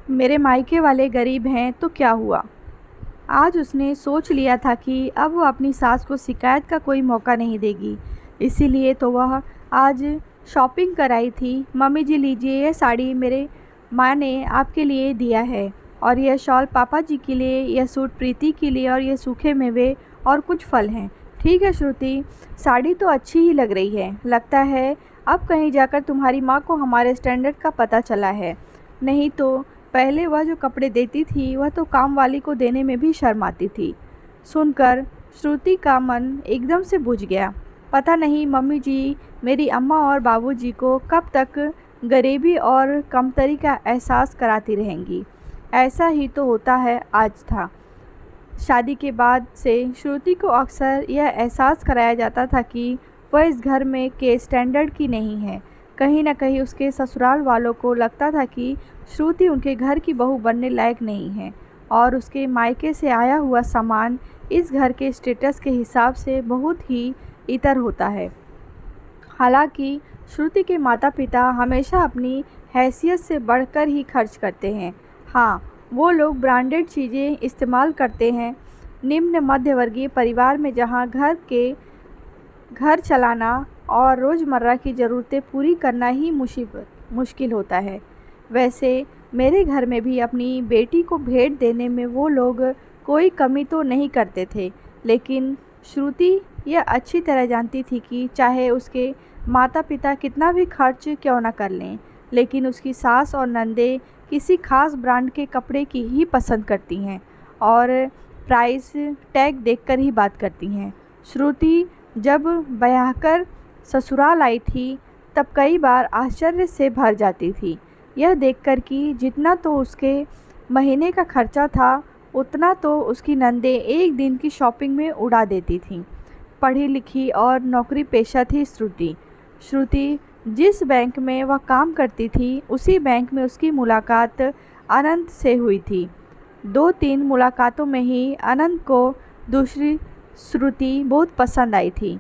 मेरे मायके वाले गरीब हैं तो क्या हुआ। आज उसने सोच लिया था कि अब वो अपनी सास को शिकायत का कोई मौका नहीं देगी। इसीलिए तो वह आज शॉपिंग कराई थी। मम्मी जी लीजिए, ये साड़ी मेरे माँ ने आपके लिए दिया है, और यह शॉल पापा जी के लिए, यह सूट प्रीति के लिए, और ये सूखे मेवे और कुछ फल हैं। ठीक है श्रुति, साड़ी तो अच्छी ही लग रही है। लगता है अब कहीं जाकर तुम्हारी माँ को हमारे स्टैंडर्ड का पता चला है। नहीं तो पहले वह जो कपड़े देती थी वह तो काम वाली को देने में भी शर्माती थी। सुनकर श्रुति का मन एकदम से बुझ गया। पता नहीं मम्मी जी मेरी अम्मा और बाबूजी को कब तक गरीबी और कमतरी का एहसास कराती रहेंगी। ऐसा ही तो होता है आज था। शादी के बाद से श्रुति को अक्सर यह एहसास कराया जाता था कि वह इस घर में के स्टैंडर्ड की नहीं है। कहीं न कहीं उसके ससुराल वालों को लगता था कि श्रुति उनके घर की बहू बनने लायक नहीं है, और उसके मायके से आया हुआ सामान इस घर के स्टेटस के हिसाब से बहुत ही इतर होता है। हालांकि श्रुति के माता पिता हमेशा अपनी हैसियत से बढ़कर ही खर्च करते हैं। हाँ, वो लोग ब्रांडेड चीज़ें इस्तेमाल करते हैं। निम्न मध्यवर्गीय परिवार में जहाँ घर चलाना और रोज़मर्रा की ज़रूरतें पूरी करना ही मुश्किल होता है, वैसे मेरे घर में भी अपनी बेटी को भेंट देने में वो लोग कोई कमी तो नहीं करते थे। लेकिन श्रुति यह अच्छी तरह जानती थी कि चाहे उसके माता पिता कितना भी खर्च क्यों न कर लें, लेकिन उसकी सास और नंदे किसी खास ब्रांड के कपड़े की ही पसंद करती हैं और प्राइस टैग देखकर ही बात करती हैं। श्रुति जब ब्याहकर ससुराल आई थी तब कई बार आश्चर्य से भर जाती थी, यह देखकर कि जितना तो उसके महीने का खर्चा था उतना तो उसकी नंदे एक दिन की शॉपिंग में उड़ा देती थीं। पढ़ी लिखी और नौकरी पेशा थी श्रुति जिस बैंक में वह काम करती थी उसी बैंक में उसकी मुलाकात अनंत से हुई थी। 2-3 मुलाकातों में ही अनंत को दूसरी श्रुति बहुत पसंद आई थी,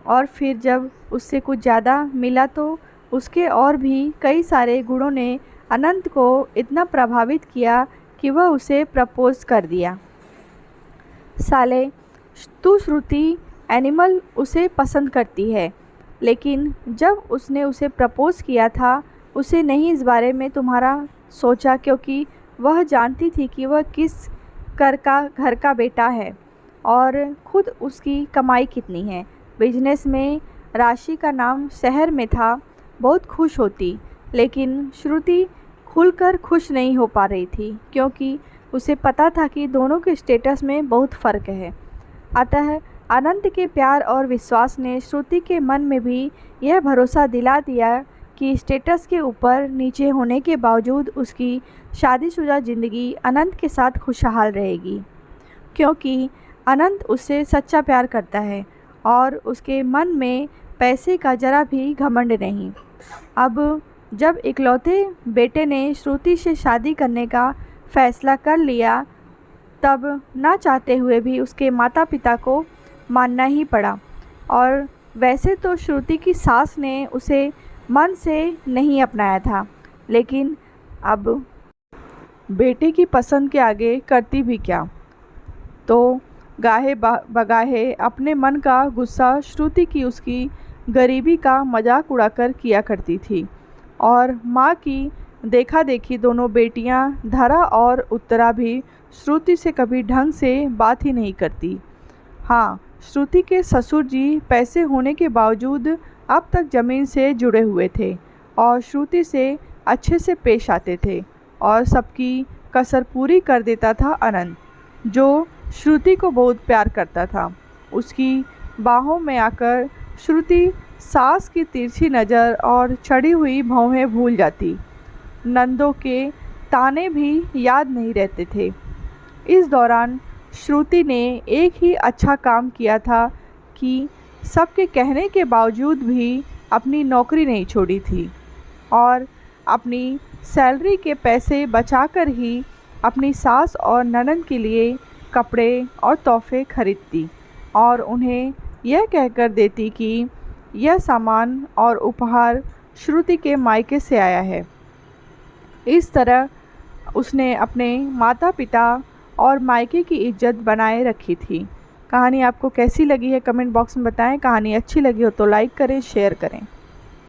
और फिर जब उससे कुछ ज़्यादा मिला तो उसके और भी कई सारे गुणों ने अनंत को इतना प्रभावित किया कि वह उसे प्रपोज कर दिया। साले, तू श्रुति एनिमल उसे पसंद करती है, लेकिन जब उसने उसे प्रपोज किया था उसे नहीं इस बारे में तुम्हारा सोचा, क्योंकि वह जानती थी कि वह किस घर का बेटा है और खुद उसकी कमाई कितनी है। बिजनेस में राशि का नाम शहर में था। बहुत खुश होती, लेकिन श्रुति खुलकर खुश नहीं हो पा रही थी, क्योंकि उसे पता था कि दोनों के स्टेटस में बहुत फ़र्क है। अतः अनंत के प्यार और विश्वास ने श्रुति के मन में भी यह भरोसा दिला दिया कि स्टेटस के ऊपर नीचे होने के बावजूद उसकी शादीशुदा ज़िंदगी अनंत के साथ खुशहाल रहेगी, क्योंकि अनंत उससे सच्चा प्यार करता है और उसके मन में पैसे का जरा भी घमंड नहीं। अब जब इकलौते बेटे ने श्रुति से शादी करने का फैसला कर लिया, तब ना चाहते हुए भी उसके माता पिता को मानना ही पड़ा। और वैसे तो श्रुति की सास ने उसे मन से नहीं अपनाया था, लेकिन अब बेटे की पसंद के आगे करती भी क्या। तो गाहे बगाहे अपने मन का गुस्सा श्रुति की उसकी गरीबी का मजाक उड़ाकर किया करती थी, और माँ की देखा देखी दोनों बेटियां धरा और उत्तरा भी श्रुति से कभी ढंग से बात ही नहीं करती। हाँ, श्रुति के ससुर जी पैसे होने के बावजूद अब तक ज़मीन से जुड़े हुए थे और श्रुति से अच्छे से पेश आते थे, और सबकी कसर पूरी कर देता था अनंत, जो श्रुति को बहुत प्यार करता था। उसकी बाहों में आकर श्रुति सास की तिरछी नज़र और चढ़ी हुई भौहें भूल जाती। नंदों के ताने भी याद नहीं रहते थे। इस दौरान श्रुति ने एक ही अच्छा काम किया था कि सबके कहने के बावजूद भी अपनी नौकरी नहीं छोड़ी थी और अपनी सैलरी के पैसे बचाकर ही अपनी सास और ननद के लिए कपड़े और तोहफे खरीदती और उन्हें यह कहकर देती कि यह सामान और उपहार श्रुति के मायके से आया है। इस तरह उसने अपने माता पिता और मायके की इज्जत बनाए रखी थी। कहानी आपको कैसी लगी है कमेंट बॉक्स में बताएं। कहानी अच्छी लगी हो तो लाइक करें, शेयर करें।